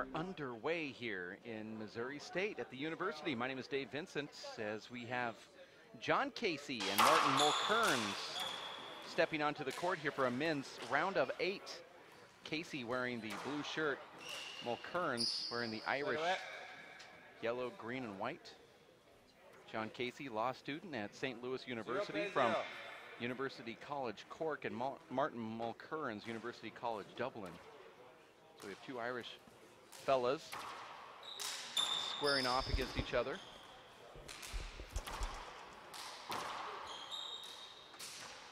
are underway here in Missouri State at the university. My name is Dave Vincent, as we have John Casey and Martin Mulkerrins stepping onto the court here for a men's round of 8. Casey wearing the blue shirt, Mulkerrins wearing the Irish yellow, green, and white. John Casey, law student at St. Louis University from University College Cork, and Martin Mulkerrins, University College Dublin. So we have two Irish fellas squaring off against each other.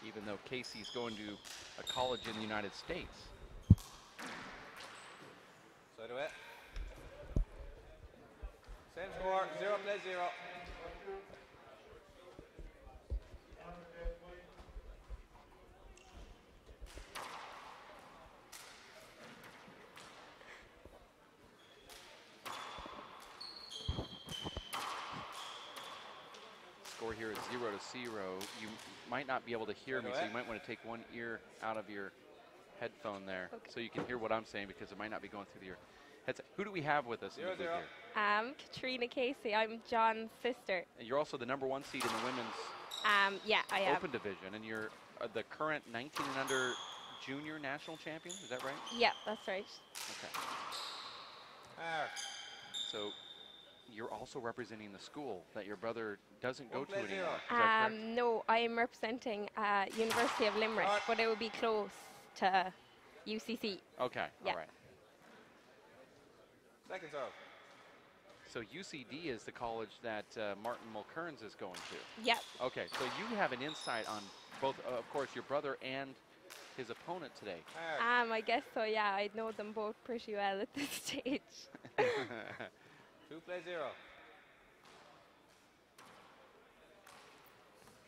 Even though Casey's going to a college in the United States. So do it. Same score, 0-0. Score here is 0-0. You might not be able to hear me, so you might want to take one ear out of your headphone there, so you can hear what I'm saying, because it might not be going through your headset. Who do we have with us in the booth here? Katrina Casey. I'm John's sister. And you're also the #1 seed in the women's yeah, I am. open division, and you're the current 19 and under junior national champion. Is that right? Yeah, that's right. Okay. So you're also representing the school that your brother doesn't go to anymore. Is that correct? No, I am representing University of Limerick, but it would be close to UCC. Okay, yeah. All right. Second serve. So UCD is the college that Martin Mulkerrins is going to? Yep. Okay, so you have an insight on both, of course, your brother and his opponent today. I guess so, yeah. I know them both pretty well at this stage. 2-0.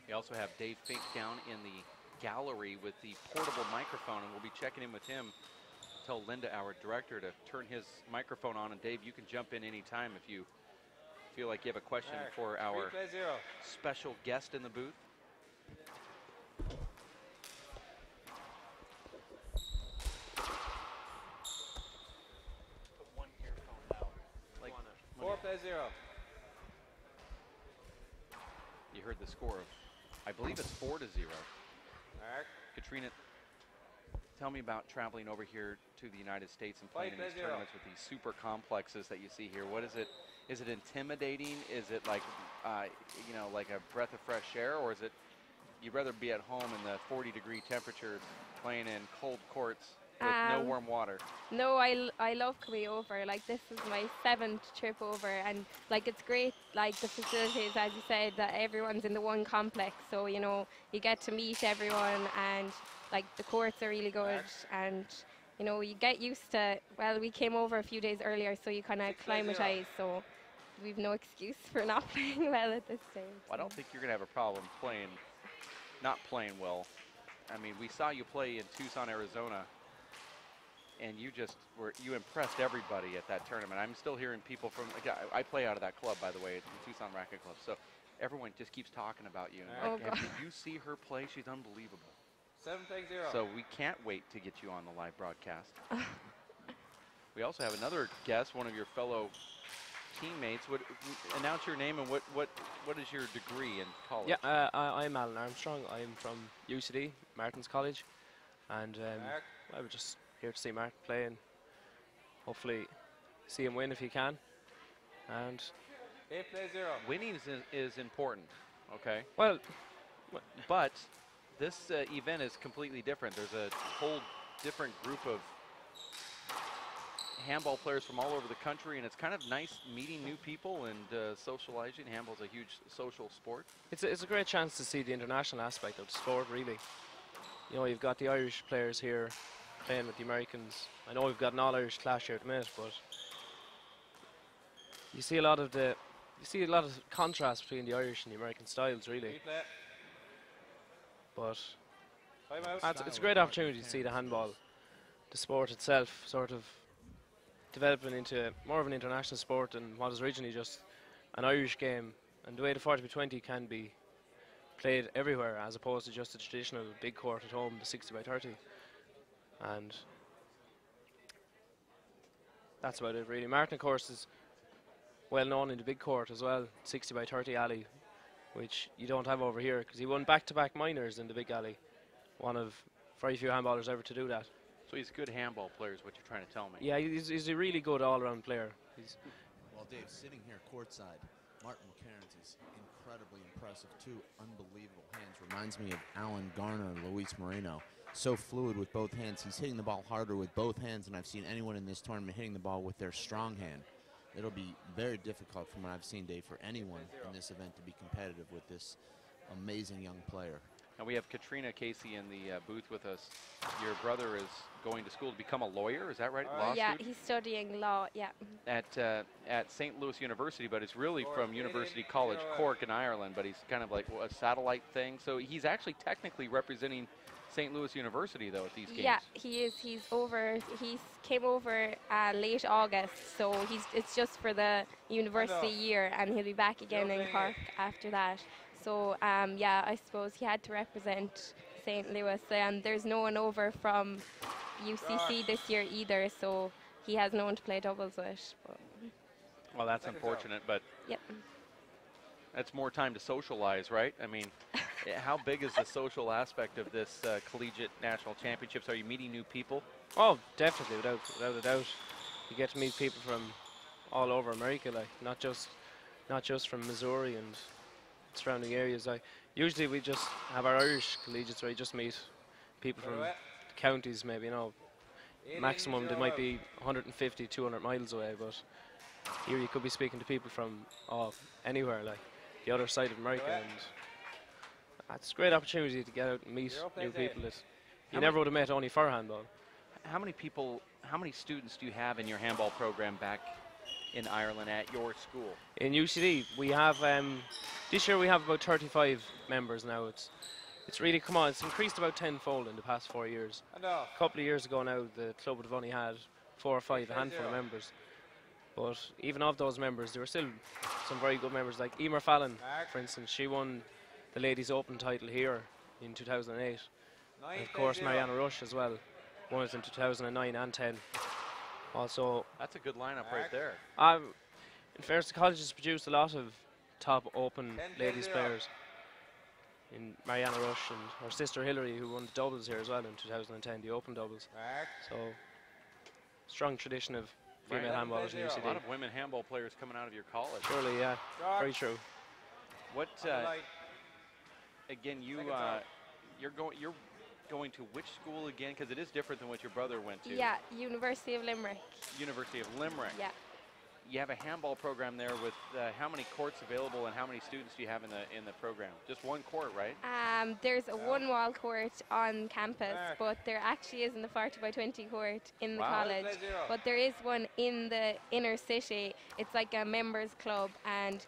We also have Dave Fink down in the gallery with the portable microphone, and we'll be checking in with him. Tell Linda, our director, to turn his microphone on, and Dave, you can jump in anytime if you feel like you have a question for our special guest in the booth. Put one earphone out. Like 4-0. You heard the score of, I believe it's 4-0. Katrina, tell me about traveling over here to the United States and playing in these tournaments with these super complexes that you see here. What is it? Is it intimidating? Is it like, you know, like a breath of fresh air, or is it you'd rather be at home in the 40-degree temperatures playing in cold courts with no warm water? No, I love coming over. Like, this is my 7th trip over, and like, it's great, like the facilities, as you said, that everyone's in the one complex, so you know, you get to meet everyone, and like the courts are really good, and you know, you get used to, well, we came over a few days earlier, so you kind of acclimatize, so we've no excuse for not playing well at this stage. Well, I don't think you're gonna have a problem not playing well. I mean, we saw you play in Tucson, Arizona, and you impressed everybody at that tournament. I'm still hearing people from, I play out of that club, by the way, the Tucson Racket Club, so everyone just keeps talking about you. And like, did you see her play? She's unbelievable. 7-0. So we can't wait to get you on the live broadcast. We also have another guest, one of your fellow teammates. Announce your name and what is your degree in college? Yeah, I'm Alan Armstrong. I'm from UCD, Martin's College, and I was just here to see Martin play and hopefully see him win if he can. And 8-0. Winning is important, okay? Well, but this event is completely different. There's a whole different group of handball players from all over the country, and it's kind of nice meeting new people and socializing. Handball's a huge social sport. It's a great chance to see the international aspect of the sport, really. You know, you've got the Irish players here playing with the Americans. I know we've got an all-Irish clash here at the minute, but you see a lot of contrast between the Irish and the American styles, really. But it's a great opportunity to see the handball, the sport itself, sort of developing into more of an international sport than what was originally just an Irish game, and the way the 40x20 can be played everywhere as opposed to just a traditional big court at home, the 60x30. And that's about it really. Martin, of course, is well known in the big court as well, 60 by 30 alley, which you don't have over here because he won back-to-back minors in the big alley. One of very few handballers ever to do that. So he's a good handball player is what you're trying to tell me. Yeah, he's a really good all-around player. Well, Dave, sitting here courtside, Martin Mulkerrins is incredibly impressive. Two unbelievable hands. Reminds me of Alan Garner and Luis Moreno. So fluid with both hands. He's hitting the ball harder with both hands than I've seen anyone in this tournament hitting the ball with their strong hand. It'll be very difficult from what I've seen, Dave, for anyone in this event to be competitive with this amazing young player. And we have Katrina Casey in the booth with us. Your brother is going to school to become a lawyer, is that right? Law Yeah, student? he's studying law, yeah. At St. Louis University, but it's really from University College Cork in Ireland, but he's kind of like a satellite thing. So he's actually technically representing St. Louis University, though, at these games. Yeah, he is. He came over late August, so it's just for the university year, and he'll be back again in Cork after that. So yeah, I suppose he had to represent St. Louis, and there's no one over from UCC this year either, so he has no one to play doubles with. But Well, that's unfortunate, but yep. that's more time to socialize, right? I mean, how big is the social aspect of this collegiate national championships? Are you meeting new people? Oh, definitely, without a doubt. You get to meet people from all over America, like not just from Missouri and surrounding areas. Usually we just have our Irish collegiates where you just meet people from the counties, maybe, you know. Maximum they might be 150, 200 miles away, but here you could be speaking to people from anywhere, like the other side of America, and it's a great opportunity to get out and meet new people that you never would have met only for handball. How many students do you have in your handball program back in Ireland at your school? In UCD, we have this year we have about 35 members now. It's really come on. It's increased about tenfold in the past 4 years. A couple of years ago now, the club would have only had 4 or 5, a handful of members. But even of those members, there were still some very good members, like Emer Fallon, for instance. She won the Ladies Open title here in 2008. And of course, Mariana Rush as well won it in 2009 and 10. Also, that's a good lineup right there. In fairness, the college has produced a lot of top open ladies players. In Mariana Rush and her sister Hillary, who won the doubles here as well in 2010, the open doubles. So, strong tradition of female handballers in UCD. A lot of women handball players coming out of your college. Surely, yeah, very true. What? Again, you're going to which school again? Because it is different than what your brother went to. Yeah, University of Limerick. University of Limerick. Yeah. You have a handball program there with how many courts available and how many students do you have in the program? Just one court, right? There's a one-wall court on campus, but there actually isn't a 40 by 20 court in the college. But there is one in the inner city. It's like a members club, and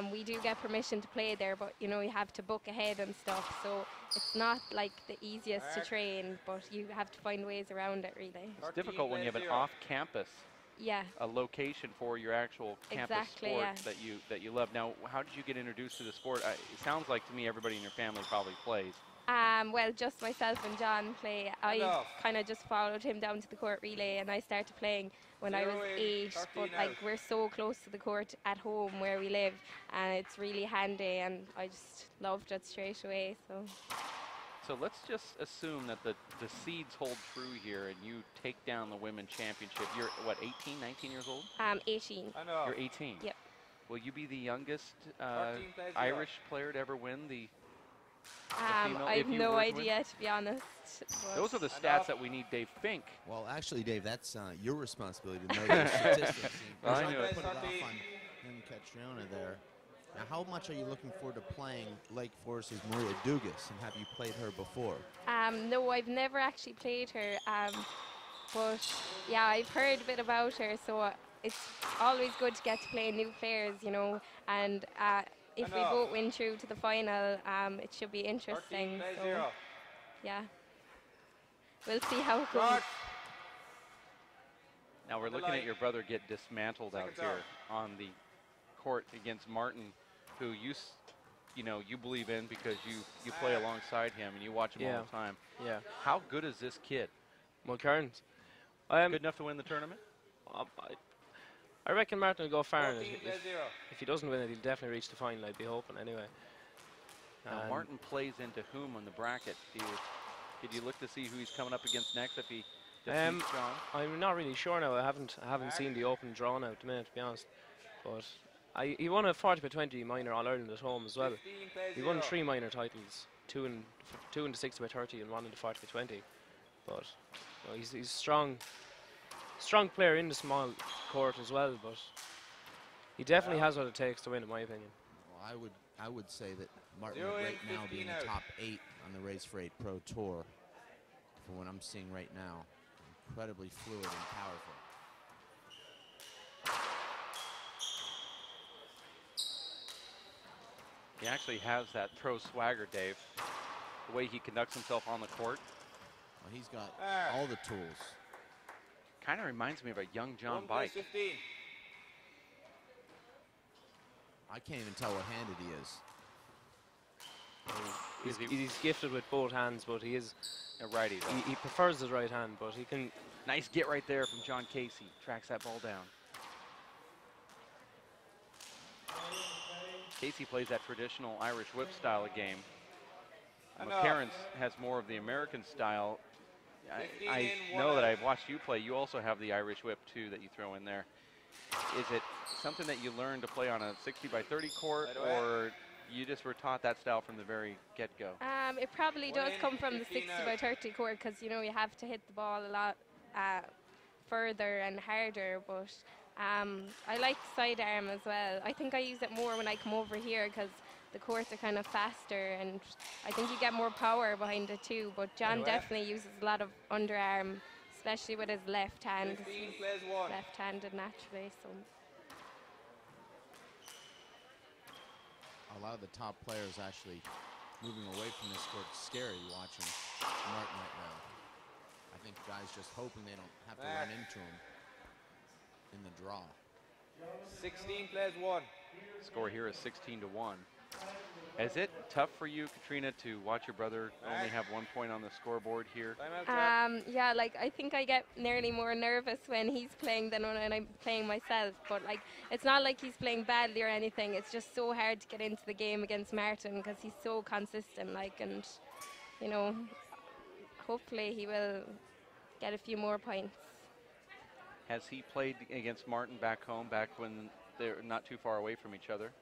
we do get permission to play there, but you know, you have to book ahead and stuff, so it's not like the easiest to train, but you have to find ways around it, really. It's difficult when you have an off-campus a location for your actual campus sport that you love. Now, how did you get introduced to the sport? It sounds like to me everybody in your family probably plays. Well, just myself and John play. I kind of just followed him down to the court relay, and I started playing when I was 8. But like, we're so close to the court at home where we live, and it's really handy, and I just loved it straight away. So let's just assume that the seeds hold true here, and you take down the women's championship. You're what, 18, 19 years old? 18. You're 18. Yep. Will you be the youngest Irish player to ever win the? I have no idea, to be honest. Those are the stats that we need Dave Fink. Well, actually, Dave, that's your responsibility to know those statistics. I knew it. Put it off on him, Catriona there. Now, how much are you looking forward to playing Lake Forest's Maria Dugas, and have you played her before? No, I've never actually played her, but yeah, I've heard a bit about her, so it's always good to get to play new players, you know, and if we both win through to the final, it should be interesting. So, yeah, we'll see how it goes. Now we're looking at your brother get dismantled out here on the court against Martin, who you believe in because you play alongside him and you watch him all the time. Yeah. How good is this kid? Mulkerrins. Good enough to win the tournament? I reckon Martin will go far in it. 14 plays 0. If he doesn't win it, he'll definitely reach the final. I'd be hoping anyway. Now And Martin plays into whom on the bracket? Did you look to see who he's coming up against next if he defeats John? I'm not really sure now. I haven't seen the open draw now at the minute, to be honest. But he won a 40/20 minor All Ireland at home as well. 15 plays He won 0. 3 minor titles, two in the 60/30 and one in the 40/20. But he's a strong player in the small court as well. But he definitely has what it takes to win, in my opinion. Well, I would say that Martin 0 would in, right now be in 15 the out. top 8 on the Race for 8 Pro Tour. From what I'm seeing right now, incredibly fluid and powerful. He actually has that pro swagger, Dave. The way he conducts himself on the court Well, he's got all the tools. kind of reminds me of a young John 1 plays Bike. 15. I can't even tell what handed he is. He's gifted with both hands, but he is A righty, though. he prefers his right hand, but he can. Nice get right there from John Casey. Tracks that ball down. Casey plays that traditional Irish whip style of game. Mulkerrins has more of the American style. I know that I've watched you play. You also have the Irish whip, too, that you throw in there. Is it something that you learned to play on a 60/30 court, or you just were taught that style from the very get-go? It probably does in, come from the 15 out. 60/30 court because you have to hit the ball a lot further and harder. But I like sidearm as well. I think I use it more when I come over here because the courts are kind of faster, and I think you get more power behind it too. But John definitely uses a lot of underarm, especially with his left hand. 'Cause 15 he's plays 1. left-handed naturally, so. A lot of the top players actually moving away from this court. It's scary watching Martin right now. I think guys just hoping they don't have to run into him in the draw. 16 plays 1. Score here is 16-1. Is it tough for you, Katrina, to watch your brother only have 1 point on the scoreboard here? Timeout, Jack. Yeah, like I think I get nearly more nervous when he's playing than when I'm playing myself. But like, it's not like he's playing badly or anything. It's just so hard to get into the game against Martin because he's so consistent. Like, and hopefully he will get a few more points. Has he played against Martin back home, back when they're not too far away from each other?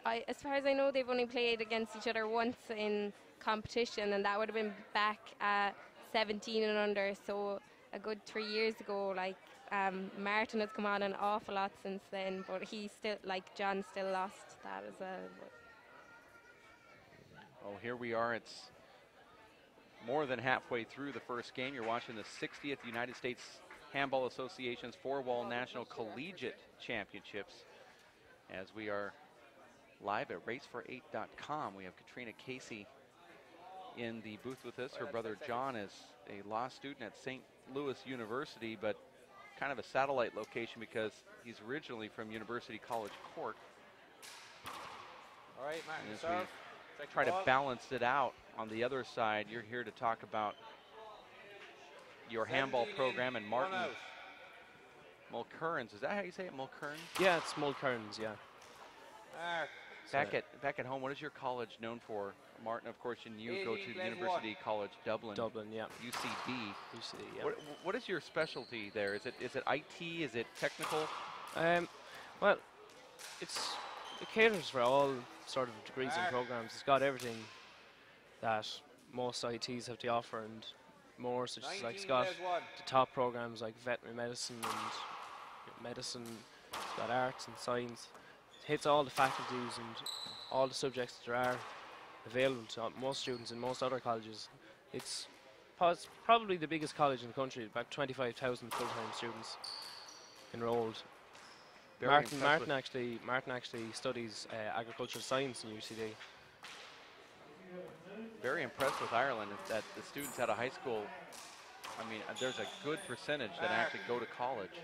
As far as I know, they've only played against each other once in competition, and that would have been back at 17 and under, so a good 3 years ago. Like, Martin has come on an awful lot since then, but he still, like John, still lost that as well. But Oh, here we are. It's more than halfway through the first game. You're watching the 60th United States Handball Association's four-wall National Collegiate Championships as we are live at racefor8.com. We have Katrina Casey in the booth with us. Her brother John is a law student at St. Louis University, but kind of a satellite location because he's originally from University College Cork. All right, Martin, And as serve. we try to balance it out on the other side, you're here to talk about your handball program and Martin Mulkerrins. Is that how you say it, Mulkerrins? Yeah, it's Mulkerrins, yeah. Back at home, what is your college known for? Martin, of course, and you go to University College Dublin. Dublin, yeah. UCD. UCD, yeah. What is your specialty there? Is it IT? Is it technical? Well, it caters for all sort of degrees and programs. It's got everything that most ITs have to offer and more, such as like it's got the top programs like veterinary medicine and medicine. It's got arts and science. It hits all the faculties and all the subjects that there are available to most students in most other colleges. It's probably the biggest college in the country, about 25,000 full-time students enrolled. Martin actually studies agricultural science in UCD. Very impressed with Ireland is that the students out of high school, I mean, there's a good percentage that actually go to college.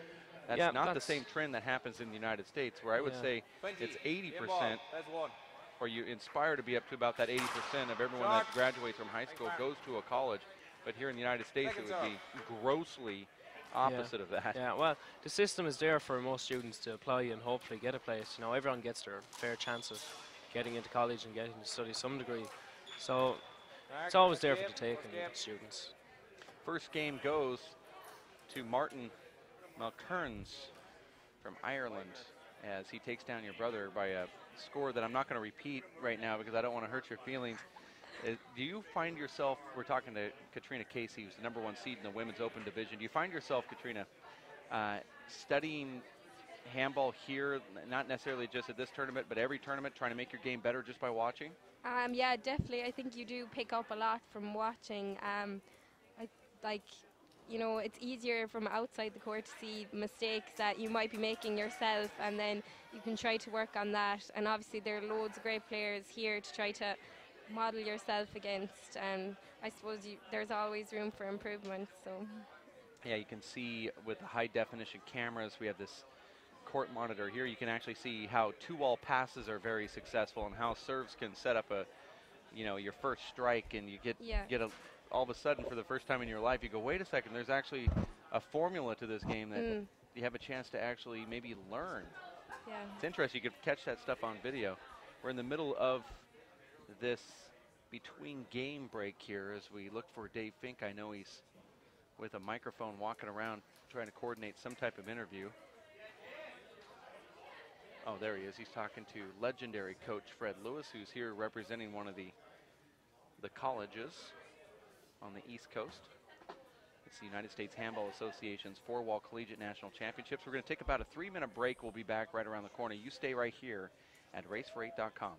That's not the same trend that happens in the United States, where I would say it's 80%, or you inspire to be up to about that 80% of everyone that graduates from high school goes to a college. But here in the United States, it would be grossly opposite of that. Yeah, well, the system is there for most students to apply and hopefully get a place. You know, everyone gets their fair chance of getting into college and getting to study some degree. So it's always there for the taking with students. First game goes to Martin Mulkerrins from Ireland as he takes down your brother by a score that I'm not going to repeat right now because I don't want to hurt your feelings. Do you find yourself, we're talking to Katrina Casey, who's the #1 seed in the women's open division. Do you find yourself, Katrina, studying handball here, not necessarily just at this tournament, but every tournament, trying to make your game better just by watching? Yeah, definitely. I think you do pick up a lot from watching. Like, you know, it's easier from outside the court to see mistakes that you might be making yourself, and then you can try to work on that. And obviously there are loads of great players here to try to model yourself against, and I suppose there's always room for improvement. So Yeah, you can see with the high definition cameras, we have this court monitor here. You can actually see how 2-wall passes are very successful and how serves can set up a, you know, your first strike, and you get all of a sudden for the first time in your life you go, wait a second, there's actually a formula to this game that you have a chance to actually maybe learn. Yeah, it's interesting. You could catch that stuff on video. We're in the middle of this between game break here as we look for Dave Fink. I know he's with a microphone walking around trying to coordinate some type of interview. Oh, there he is. He's talking to legendary coach Fred Lewis, who's here representing one of the colleges on the East Coast. It's the United States Handball Association's 4-wall collegiate national championships. We're going to take about a 3-minute break. We'll be back right around the corner. You stay right here at racefor8.com.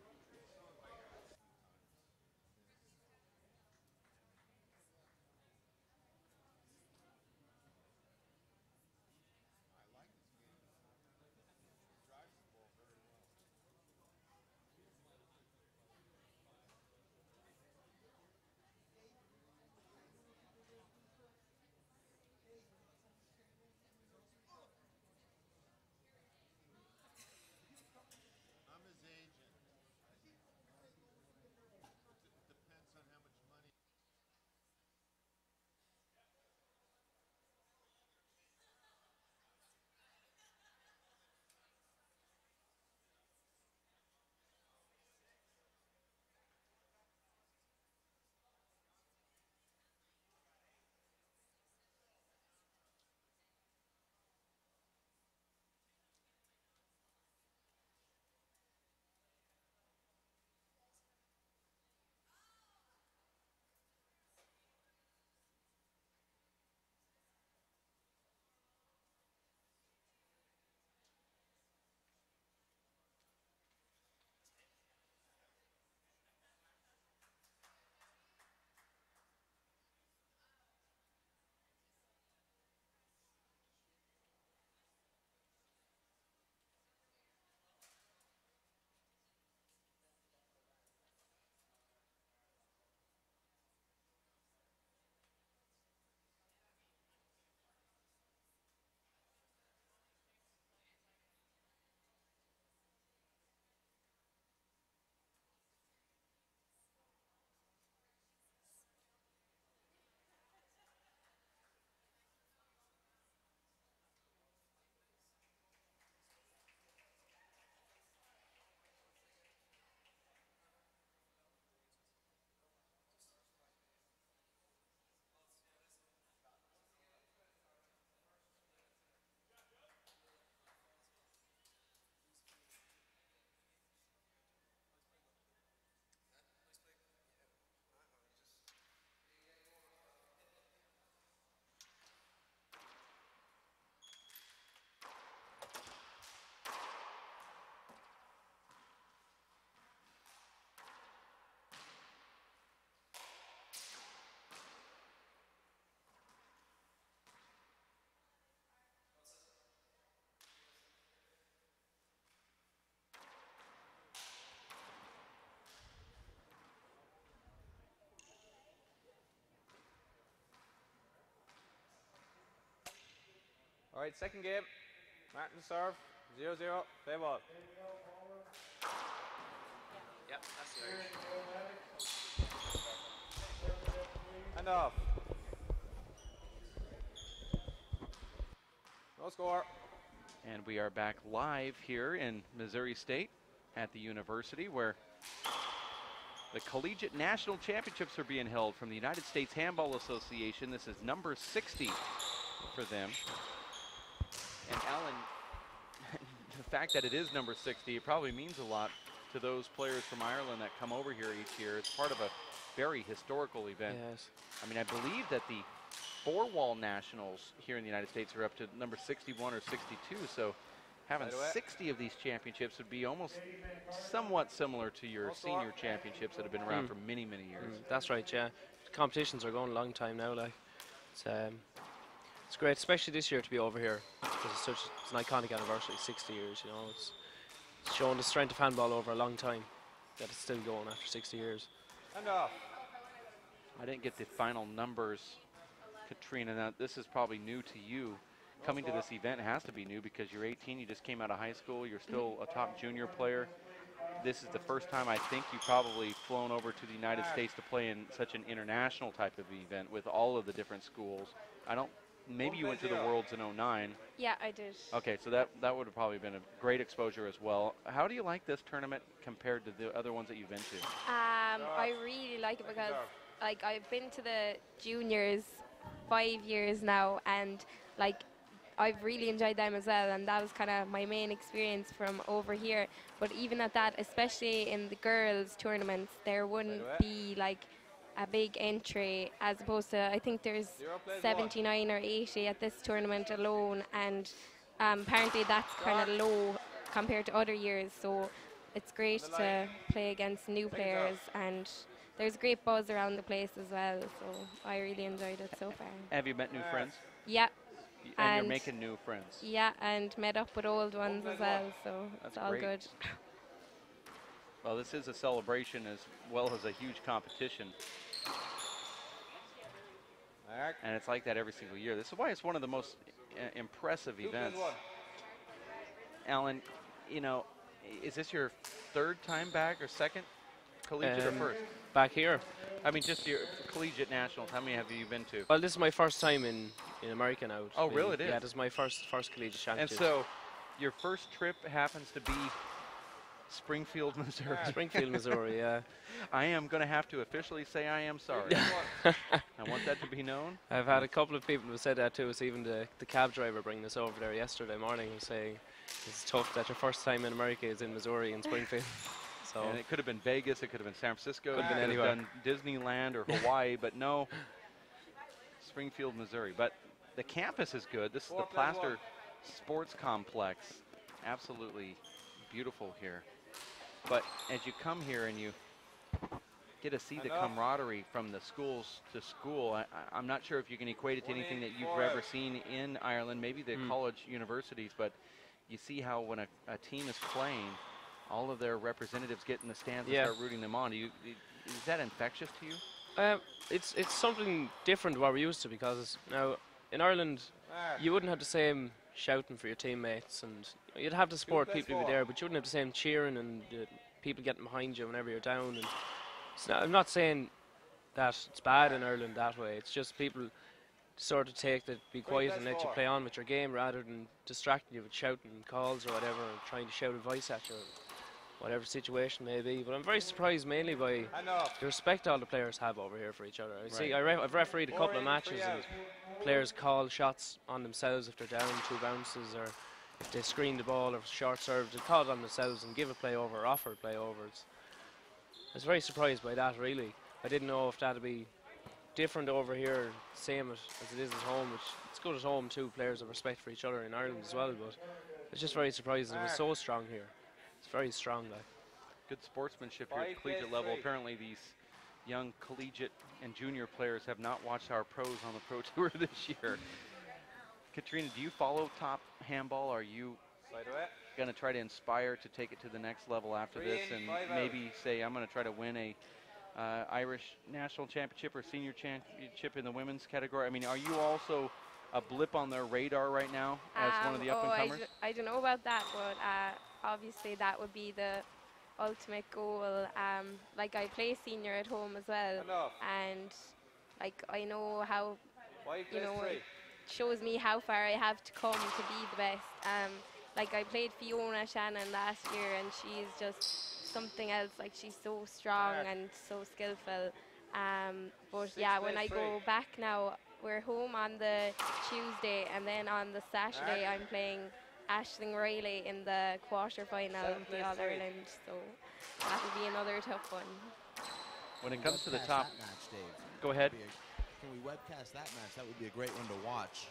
All right, second game. Martin serve, 0-0, play ball. Yep, that's the Irish. And off. No score. And we are back live here in Missouri State at the university where the Collegiate National Championships are being held from the United States Handball Association. This is number 60 for them. And Alan, the fact that it is number 60, it probably means a lot to those players from Ireland that come over here each year. It's part of a very historical event. Yes. I mean, I believe that the four-wall nationals here in the United States are up to number 61 or 62, so having 60 of these championships would be almost somewhat similar to your senior championships that have been around for many, many years. That's right, yeah. The competitions are going a long time now, like. It's great, especially this year to be over here, because it's an iconic anniversary, 60 years, you know. It's showing the strength of handball over a long time, that it's still going after 60 years. And off. I didn't get the final numbers, Katrina. Now, this is probably new to you. Coming to this event has to be new because you're 18, you just came out of high school, you're still a top junior player. This is the first time I think you've probably flown over to the United States to play in such an international type of event with all of the different schools. Maybe you went to the Worlds in '09. Yeah, I did. Okay, so that would have probably been a great exposure as well. How do you like this tournament compared to the other ones that you've been to? I really like it because, like, I've been to the juniors 5 years now, and like I've really enjoyed them as well, and that was kind of my main experience from over here. But even at that, especially in the girls tournaments, there wouldn't be like a big entry, as opposed to, I think there's 79 or 80 at this tournament alone, and apparently that's kind of low compared to other years, so it's great to play against new players, and there's great buzz around the place as well, so I really enjoyed it so far. Have you met new friends? Yeah. And you're making new friends? Yeah, and met up with old ones as well, so that's it's all great. good. Well, this is a celebration as well as a huge competition. And it's like that every single year. This is why it's one of the most impressive events. Alan, you know, is this your third time back or second collegiate or first? Back here. I mean, just your collegiate nationals. How many have you been to? Well, this is my first time in America now. Oh, really? It is? Yeah, this is my first collegiate championship. And so your first trip happens to be Springfield, Missouri. Springfield, Missouri, yeah. I am going to have to officially say I am sorry. I want that to be known. I've had a couple of people who said that to us. Even the cab driver bringing us over there yesterday morning was saying it's tough that your first time in America is in Missouri, in Springfield. So and it could have been Vegas, it could have been San Francisco, could have been anywhere. anywhere. Done Disneyland or Hawaii, but no, Springfield, Missouri. But the campus is good. This is the Plaster Sports Complex. Absolutely beautiful here. But as you come here and you get to see the camaraderie from the schools to school, I'm not sure if you can equate it to anything that you've ever seen in Ireland, maybe the college universities, but you see how when a team is playing, all of their representatives get in the stands and start rooting them on. Is that infectious to you? It's something different to what we're used to, because now in Ireland you wouldn't have the same shouting for your teammates, and you'd have the support people who be there, but you wouldn't have the same cheering and people getting behind you whenever you're down. And I'm not saying that it's bad in Ireland that way. It's just people sort of be quiet and let you play on with your game rather than distracting you with shouting calls or whatever, or trying to shout advice at you, whatever situation may be. But I'm very surprised mainly by the respect all the players have over here for each other. I've refereed a couple of matches and players call shots on themselves if they're down 2 bounces, or if they screen the ball or short serve, they call it on themselves and give a play over or offer a play over. I was very surprised by that, really. I didn't know if that would be different over here, same as it is at home, which it's good at home too. Players have respect for each other in Ireland as well, but I was just very surprised that it was so strong here. It's very strong, like. Good sportsmanship here at the collegiate level. Apparently these young collegiate and junior players have not watched our pros on the Pro Tour this year. Katrina, do you follow top handball? Are you going to try to inspire to take it to the next level after this, and maybe say, I'm going to try to win a Irish national championship or senior championship in the women's category? I mean, are you also a blip on their radar right now as one of the up-and-comers? I don't know about that, but obviously that would be the ultimate goal. Like, I play senior at home as well, and like I know how, you know, shows me how far I have to come to be the best. Like I played Fiona Shannon last year, and she's just something else. Like she's so strong and so skillful. But yeah, when I go back now, we're home on the Tuesday, and then on the Saturday I'm playing Aisling Riley in the quarter-final of the All-Ireland. So that'll be another tough one. When it comes to the Webcast top, that match, Dave. go ahead. Can we webcast that match? That would be a great one to watch.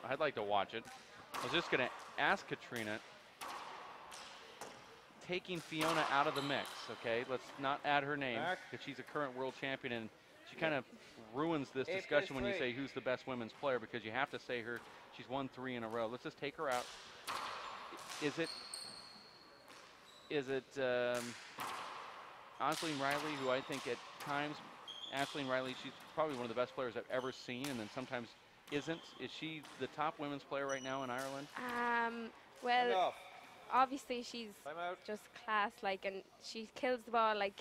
I'd like to watch it. I was just going to ask Katrina, taking Fiona out of the mix, okay? Let's not add her name because she's a current world champion, and she kind of ruins this discussion when you say who's the best women's player, because you have to say she's won 3 in a row. Let's just take her out. Is it Aisling Riley, who I think at times, Aisling Riley, she's probably one of the best players I've ever seen, and then sometimes isn't. Is she the top women's player right now in Ireland? Well, obviously she's just class, like, and she kills the ball like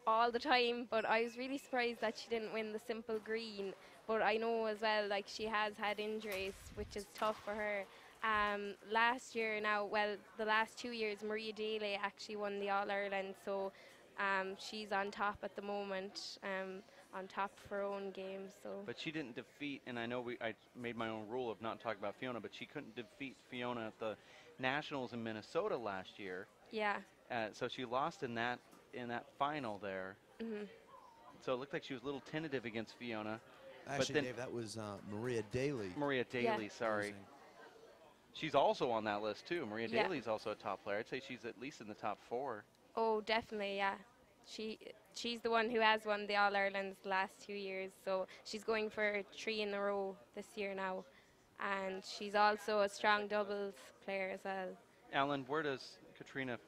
all the time. But I was really surprised that she didn't win the simple green. But I know as well, like, she has had injuries, which is tough for her. Last year now, well, the last 2 years, Maria Daly actually won the All-Ireland, so she's on top at the moment, on top of her own game. So. But she didn't defeat, and I know I made my own rule of not talking about Fiona, but she couldn't defeat Fiona at the Nationals in Minnesota last year. Yeah. So she lost in that final there. So it looked like she was a little tentative against Fiona. Actually, but then Dave, that was Maria Daly. Maria Daly, sorry. Losing. She's also on that list too. Maria Daly's also a top player. I'd say she's at least in the top 4. Oh, definitely, yeah. She's the one who has won the All-Irelands the last 2 years, so she's going for 3 in a row this year now. And she's also a strong doubles player as well. Alan, where does Katrina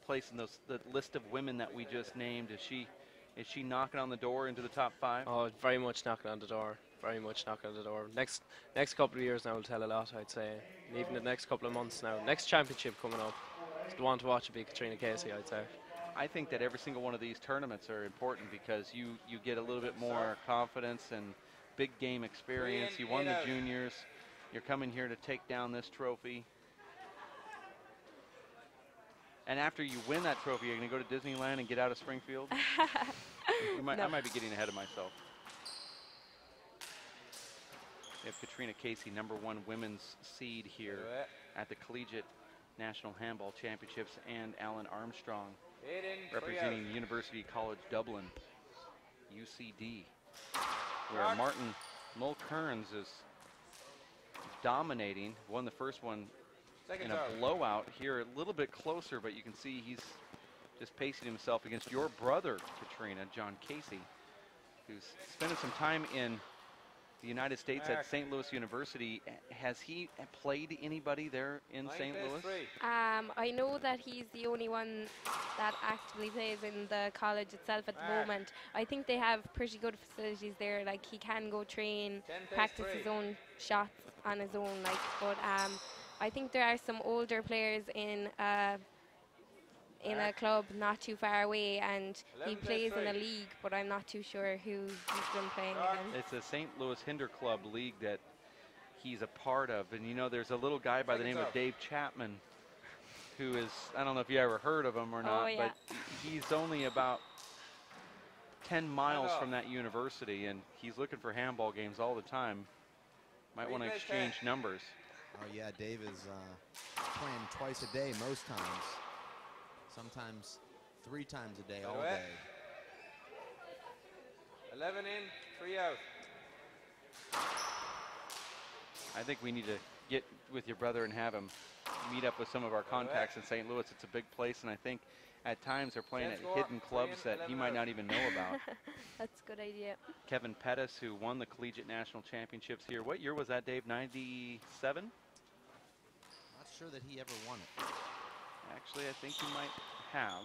place in the list of women that we just named? Is she knocking on the door into the top 5? Oh, very much knocking on the door. Very much knocking on the door. Next couple of years now will tell a lot, I'd say. And even the next couple of months now. Next championship coming up. The one to watch would be Katrina Casey, I'd say. I think that every single one of these tournaments are important because you get a little bit more confidence and big game experience. You won the juniors. You're coming here to take down this trophy. And after you win that trophy, you're going to go to Disneyland and get out of Springfield? I might be getting ahead of myself. We have Katrina Casey, #1 women's seed here at the Collegiate National Handball Championships, and Alan Armstrong representing the University College Dublin, UCD, where Martin Mulkerrins is dominating. Won the first one in a blowout here, a little bit closer, but you can see he's just pacing himself against your brother, Katrina, John Casey, who's spending some time in the United States at St. Louis University. Has he played anybody there in St. Louis? I know that he's the only one that actively plays in the college itself at the moment. I think they have pretty good facilities there. Like, he can go train, practice his own shots on his own. Like, but I think there are some older players in a club not too far away, and he plays in a league, but I'm not too sure who he's been playing against. It's a St. Louis Hinder Club league that he's a part of, and you know there's a little guy by the name of Dave Chapman who is, I don't know if you ever heard of him or not, but he's only about 10 miles from that university, and he's looking for handball games all the time. Might want to exchange numbers. Oh yeah, Dave is playing twice a day most times. Sometimes 3 times a day, all day. 11 in, 3 out. I think we need to get with your brother and have him meet up with some of our contacts in St. Louis. It's a big place, and I think at times they're playing at hidden clubs that he might not even know about. That's a good idea. Kevin Pettis, who won the Collegiate National Championships here. What year was that, Dave? 97? Not sure that he ever won it. Actually, I think he might have.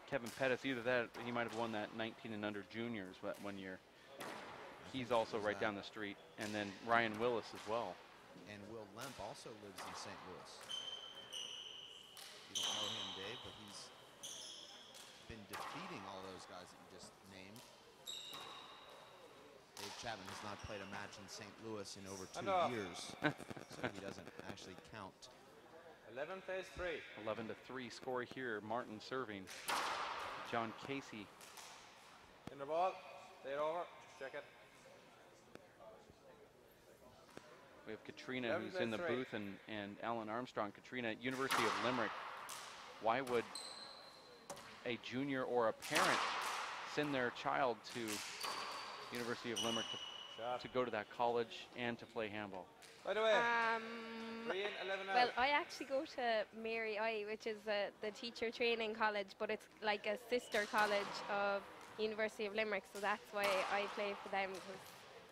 Kevin Pettis, either that, he might have won that 19 and under juniors one year. He's also right down the street. And then Ryan Willis as well. And Will Lemp also lives in St. Louis. You don't know him, Dave, but he's been defeating all those guys that you just named. Chapman has not played a match in St. Louis in over 2 years, so he doesn't actually count. 11 plays 3. 11-3 score here. Martin serving. John Casey. In the ball. Stay it over. Check it. We have Katrina, 11 who's in the plays 3. booth, and Alan Armstrong. Katrina, University of Limerick. Why would a junior or a parent send their child to University of Limerick to go to that college and to play handball? By the way, 3 in, 11 out. Well, I actually go to Mary I, which is the teacher training college, but it's like a sister college of University of Limerick, so that's why I play for them, because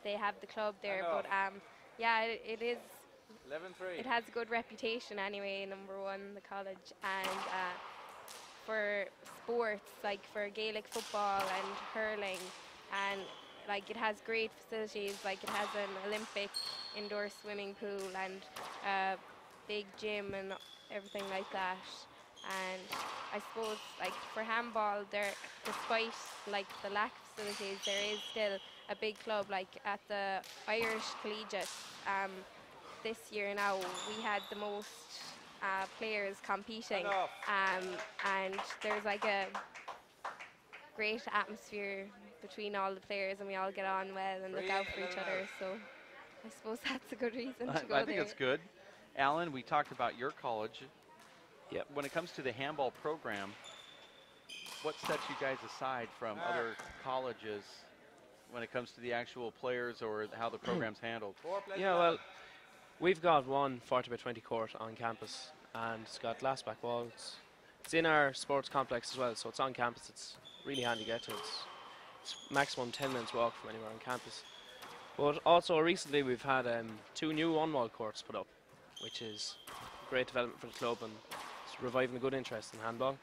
they have the club there. But yeah, it is. 11-3. It has a good reputation anyway. Number one, the college, and for sports, like for Gaelic football and hurling, and like it has great facilities. Like it has an Olympic indoor swimming pool and a big gym and everything like that. And I suppose like for handball, there, despite like the lack of facilities, there is still a big club. Like at the Irish Collegiate, this year now we had the most players competing, and there's like a great atmosphere between all the players, and we all get on well and look out for each other. So I suppose that's a good reason to go I think there. it's good. Alan, we talked about your college. Yep. When it comes to the handball program, what sets you guys aside from other colleges when it comes to the actual players or how the program's handled? 4 plays Yeah, 11. well, we've got one 40-by-20 court on campus, and it's got glass back walls. It's in our sports complex as well, so it's on campus. It's really handy to get to. It's maximum 10 minutes walk from anywhere on campus. But also recently we've had 2 new one-wall courts put up, which is great development for the club, and it's reviving a good interest in handball.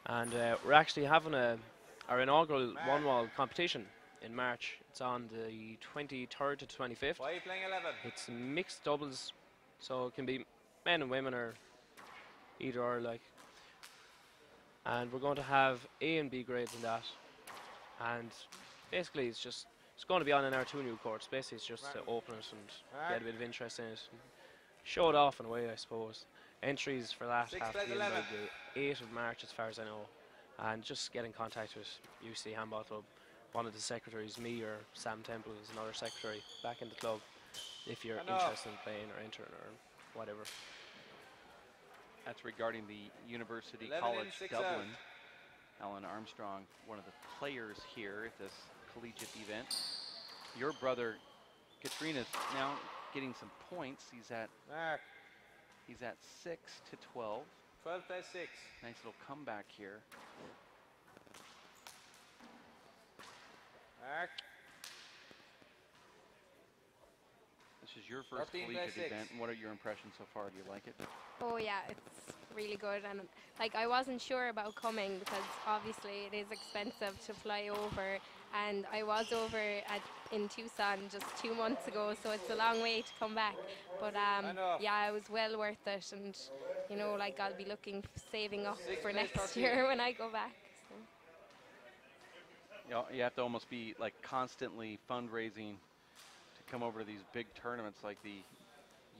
And we're actually having our inaugural one-wall competition in March. It's on the 23rd to 25th. Why are you playing 11? It's mixed doubles, so it can be men and women or either or, like. And we're going to have A and B grades in that. And basically it's going to be on in our 2 new courts. Basically it's just to open it and get a bit of interest in it. And show it off in a way, I suppose. Entries for that 6 have to plays be in 11. by the 8th of March as far as I know. And just get in contact with UC Handball Club. One of the secretaries, me or Sam Temple is another secretary back in the club, if you're interested in playing or entering or whatever. That's regarding the University 11 in, College 6 Dublin. out. Alan Armstrong, one of the players here at this collegiate event. Your brother, Katrina's now getting some points. He's at Mark. 6-12. 12 plays 6. Nice little comeback here. Mark. This is your first 13 collegiate plays 6. event. What are your impressions so far? Do you like it? Oh yeah, it's really good, and like I wasn't sure about coming because obviously it is expensive to fly over, and I was over in Tucson just 2 months ago, so it's a long way to come back. But yeah, it was well worth it, and you know, like I'll be saving up 6 for plays next 13. year when I go back. So. You have to almost be like constantly fundraising to come over to these big tournaments like the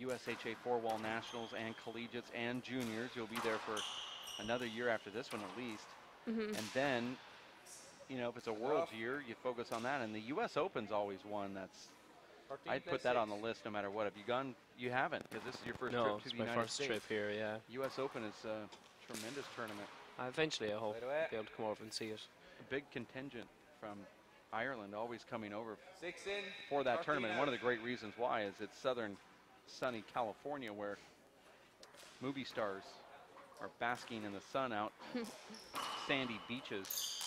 USHA 4-wall nationals and collegiates and juniors. You'll be there for another year after this one at least. And then, you know, if it's a world year, you focus on that. And the US Open's always one that's, 14 I'd plays put that 6. on the list no matter what. Have you gone? You haven't, because this is your first No, trip to it's the my United first States. trip here, yeah. US Open is a tremendous tournament. Eventually I hope Right away. I'll be able to come over and see it. A big contingent from Ireland always coming over 6 in. for that 13 tournament. out. One of the great reasons why is it's southern sunny California, where movie stars are basking in the sun out sandy beaches.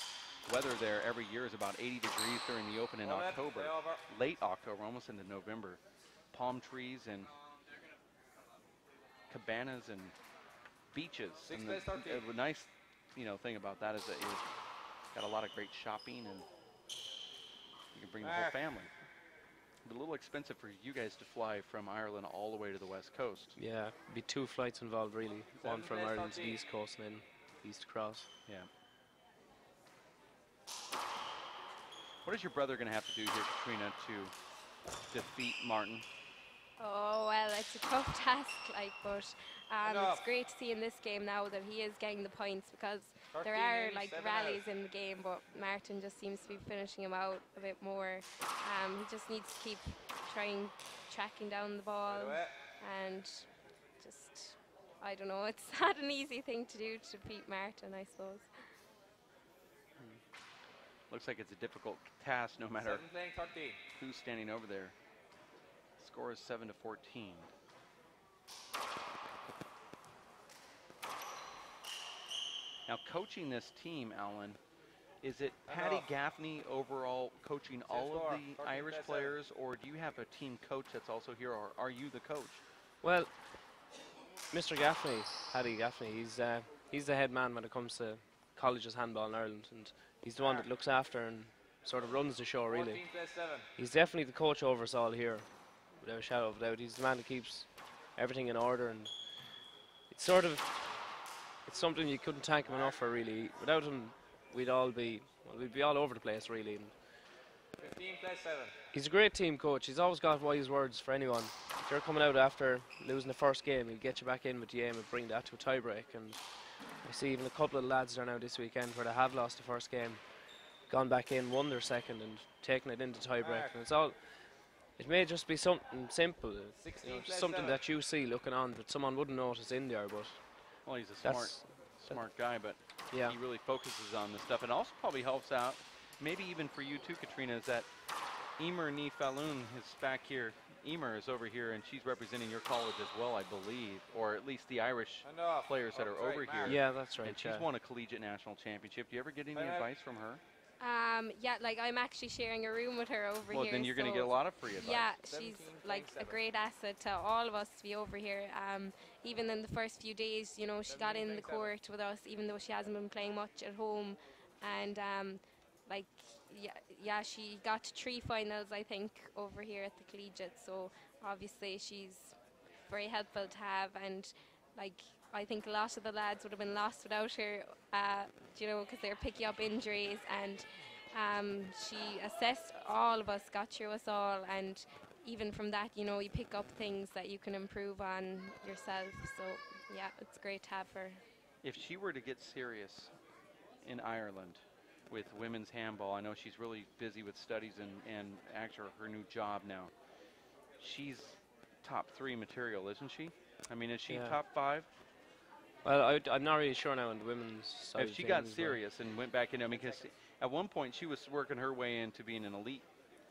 Weather there every year is about 80 degrees during the Open in Hold it, October, stay over. late October, almost into November. Palm trees and cabanas and beaches. 6 And plays 13. the nice, you know, thing about that is that you've got a lot of great shopping and you can bring the whole Back. family. But a little expensive for you guys to fly from Ireland all the way to the West Coast. Yeah, be 2 flights involved really. One 7 from plays Ireland to the 13. East Coast and then East across. Yeah. What is your brother going to have to do here, Katrina, to defeat Martin? Oh, well, it's a tough task, like, but it's great to see in this game now that he is getting the points, because there are, like, rallies in the game, but Martin just seems to be finishing him out a bit more. He just needs to keep tracking down the ball, and just, I don't know, it's not an easy thing to do to defeat Martin, I suppose. Looks like it's a difficult task no matter who's standing over there. Score is 7-14. Now, coaching this team, Alan, is it Patty Gaffney overall coaching all of the Irish players, or do you have a team coach that's also here, or are you the coach? Well, Mr. Gaffney, Paddy Gaffney, he's the head man when it comes to colleges handball in Ireland, and he's the one that looks after and sort of runs the show, really. He's definitely the coach over us all here, without a shadow of a doubt. He's the man that keeps everything in order, and it's something you couldn't thank him enough for, really. Without him, we'd be all over the place, really. And he's a great team coach. He's always got wise words for anyone. If you're coming out after losing the first game, he'll get you back in with the aim and bring that to a tie-break. And I see even a couple of lads there now this weekend where they have lost the first game, gone back in, won their second, and taken it into tie-break. And it may just be something simple, something that you see looking on that someone wouldn't notice in there, but well, he's a smart guy, but yeah, he really focuses on this stuff. And also probably helps out, maybe even for you too, Katrina, is that Emer Ni Falloon is back here. Emer is over here, and she's representing your college as well, I believe, or at least the Irish players that are over here. Yeah, that's right. And she's won a collegiate national championship. Do you ever get any advice from her? Yeah, like I'm actually sharing a room with her over here. Well, then you're going to get a lot of free advice. Yeah, she's like a great asset to all of us to be over here. Even in the first few days, you know, she got in the court with us, even though she hasn't been playing much at home. And she got to 3 finals, I think, over here at the collegiate. So obviously she's very helpful to have, and like I think a lot of the lads would have been lost without her, you know, because they're picking up injuries, and she assessed all of us, got through us all, and even from that, you know, you pick up things that you can improve on yourself. So yeah, it's great to have her. If she were to get serious in Ireland with women's handball, I know she's really busy with studies and actually her new job now. She's top 3 material, isn't she? I mean, is she top 5? Well, I'm not really sure now on the women's side. If she got serious and went back into, I mean, because at one point she was working her way into being an elite.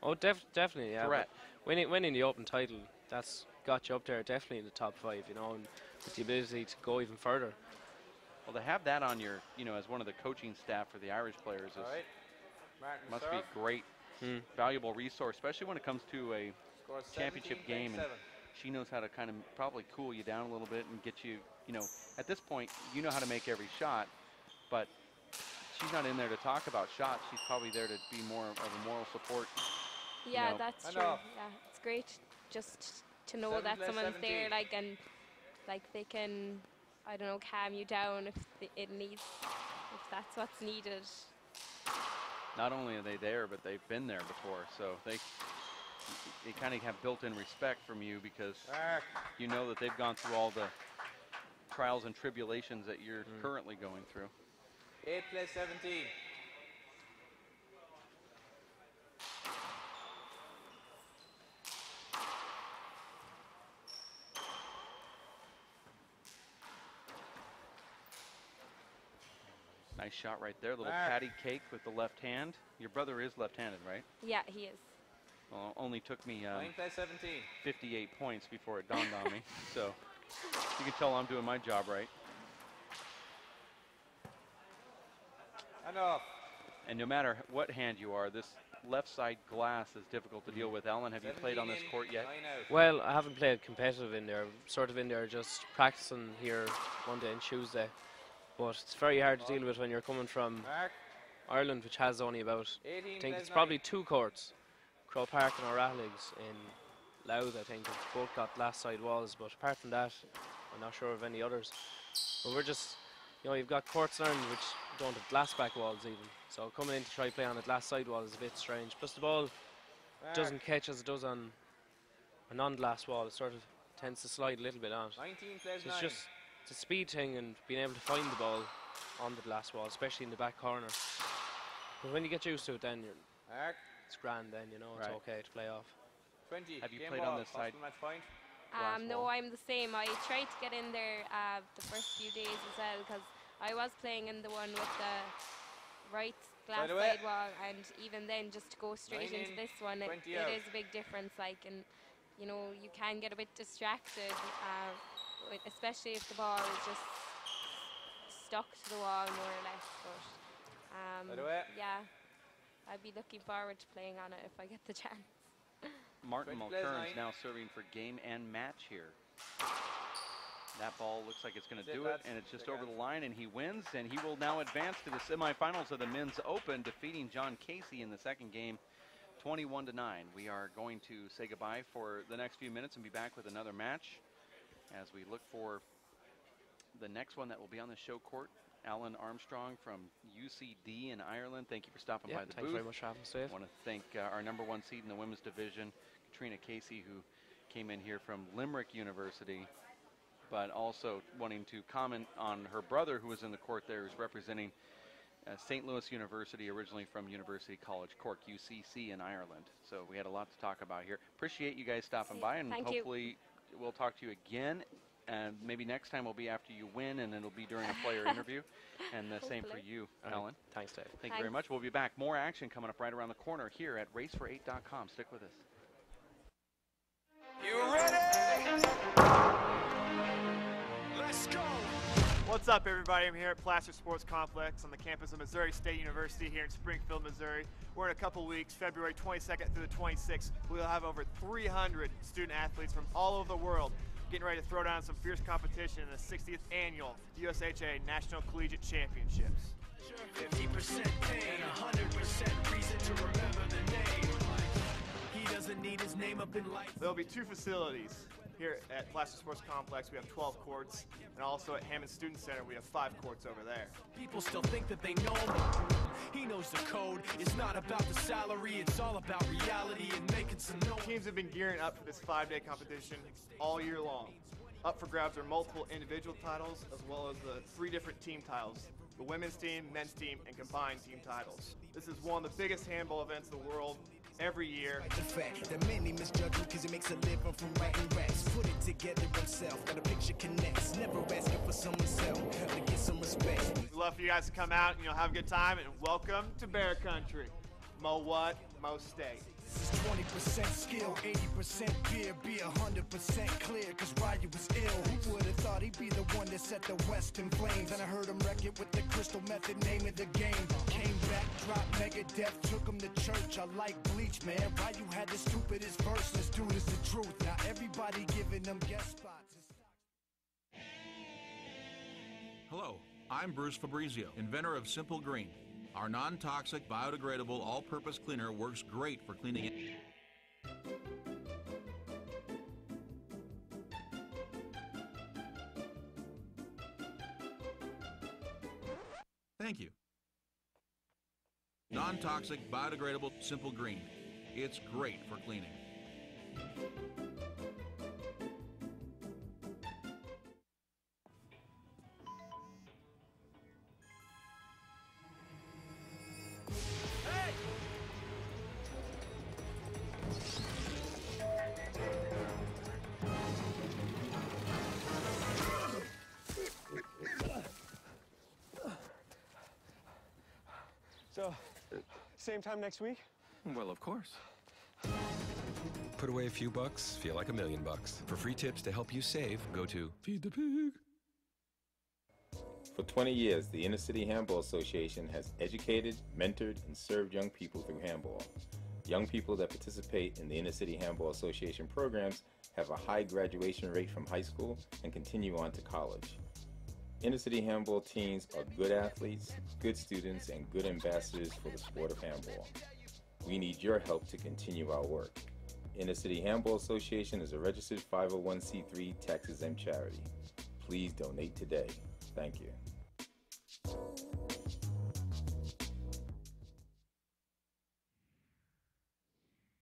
Oh, definitely, yeah. Correct. Winning the Open title, that's got you up there, definitely in the top 5, you know, and with the ability to go even further. Well, to have that on your, you know, as one of the coaching staff for the Irish players must be great, valuable resource, especially when it comes to a championship game. And she knows how to kind of probably cool you down a little bit and get you, you know, at this point, you know how to make every shot, but she's not in there to talk about shots. She's probably there to be more of a moral support. Yeah, you know. that's true. Yeah, it's great just to know that someone's there, like, and like they can, I don't know, calm you down if if that's what's needed. Not only are they there, but they've been there before, so they kind of have built-in respect from you because you know that they've gone through all the trials and tribulations that you're currently going through. 8+17. Nice shot right there, little patty cake with the left hand. Your brother is left-handed, right? Yeah, he is. Well, it only took me 9+17. 58 points before it dawned on me. So you can tell I'm doing my job right. Enough. And no matter what hand you are, this left side glass is difficult to deal with. Alan, have you played on this court yet? Well, I haven't played competitive in there, sort of in there just practicing here Monday and Tuesday. But it's very hard to deal with when you're coming from Ireland, which has only about, I think it's probably 2 courts. Crow Park and O'Rahilly's in Louth, I think, have both got glass side walls, but apart from that, I'm not sure of any others. But we're just, you know, you've got courts in Ireland which don't have glass back walls even. So coming in to try play on it last sidewall is a bit strange. Plus the ball doesn't catch as it does on a non-glass wall. It sort of tends to slide a little bit on it. 19 plays So 9. it's a speed thing and being able to find the ball on the glass wall, especially in the back corner. But when you get used to it, then it's grand. Then you know it's Right. okay to play off. 20. Have you game played ball, on this side? possible match point. Glass No, wall. I'm the same. I tried to get in there the first few days as well because I was playing in the one with the right glass By the way, sidewall, and even then, just to go straight 9 into in, this one, it 20 out. is a big difference. Like, and you know, you can get a bit distracted, especially if the ball is just stuck to the wall more or less. But By the way, yeah, I'd be looking forward to playing on it if I get the chance. Martin 20 plays Mulkerrins 9. now serving for game and match here. That ball looks like it's going to That's it, do it, lads. and it's just Take over care. the line, and he wins, and he will now advance to the semifinals of the Men's Open, defeating John Casey in the second game, 21-9. We are going to say goodbye for the next few minutes and be back with another match as we look for the next one that will be on the show court. Alan Armstrong from UCD in Ireland. Thank you for stopping Yeah, by the thanks booth. very much for having us, Dave. I want to thank our #1 seed in the women's division, Katrina Casey, who came in here from Limerick University, but also wanting to comment on her brother, who was in the court there, who's representing St. Louis University, originally from University College Cork, UCC in Ireland. So we had a lot to talk about here. Appreciate you guys stopping by, and Thank you. hopefully we'll talk to you again. And maybe next time will be after you win, and it'll be during a player interview. And the same for Hopefully. you, All right. Alan. Thanks, Dave. Thank you very Thanks. much. We'll be back. More action coming up right around the corner here at racefor8.com. Stick with us. You ready? Let's go. What's up, everybody? I'm here at Placer Sports Complex on the campus of Missouri State University here in Springfield, Missouri. We're in a couple weeks, February 22nd through the 26th. We'll have over 300 student athletes from all over the world getting ready to throw down some fierce competition in the 60th annual USHA National Collegiate Championships. 50% pain, 100% reason to remember the name. He doesn't need his name up in lights. There'll be 2 facilities here at Placer Sports Complex. We have 12 courts, and also at Hammond Student Center, we have 5 courts over there. People still think that they know him. He knows the code. It's not about the salary, it's all about reality and making some noise. Teams have been gearing up for this 5-day competition all year long. Up for grabs are multiple individual titles as well as the 3 different team titles: the women's team, men's team, and combined team titles. This is one of the biggest handball events in the world every year. The fact that many misjudge him because he makes a living from writing raps. Put it together himself, got a picture connects. Never asking for someone's help to get some respect. We'd love for you guys to come out and have a good time, and welcome to Bear Country. Mo what? Mo State. This is 20% skill, 80% fear, be 100% clear, cause Ryu was ill. Who would've thought he'd be the one that set the West in flames? And I heard him wreck it with the crystal method, name of the game. Came back, dropped Megadeth, took him to church. I like Bleach, man. Ryu had the stupidest verse, this dude is the truth. Now everybody giving them guest spots. Hello, I'm Bruce Fabrizio, inventor of Simple Green. Our non-toxic, biodegradable, all-purpose cleaner works great for cleaning it. Thank you. Non-toxic, biodegradable, Simple Green. It's great for cleaning. So, same time next week? Well, of course. Put away a few bucks, feel like $1 million. For free tips to help you save, go to Feed the Pig. For 20 years, the Inner City Handball Association has educated, mentored, and served young people through handball. Young people that participate in the Inner City Handball Association programs have a high graduation rate from high school and continue on to college. Inner City Handball teams are good athletes, good students, and good ambassadors for the sport of handball. We need your help to continue our work. Inner City Handball Association is a registered 501c3 tax-exempt charity. Please donate today. Thank you.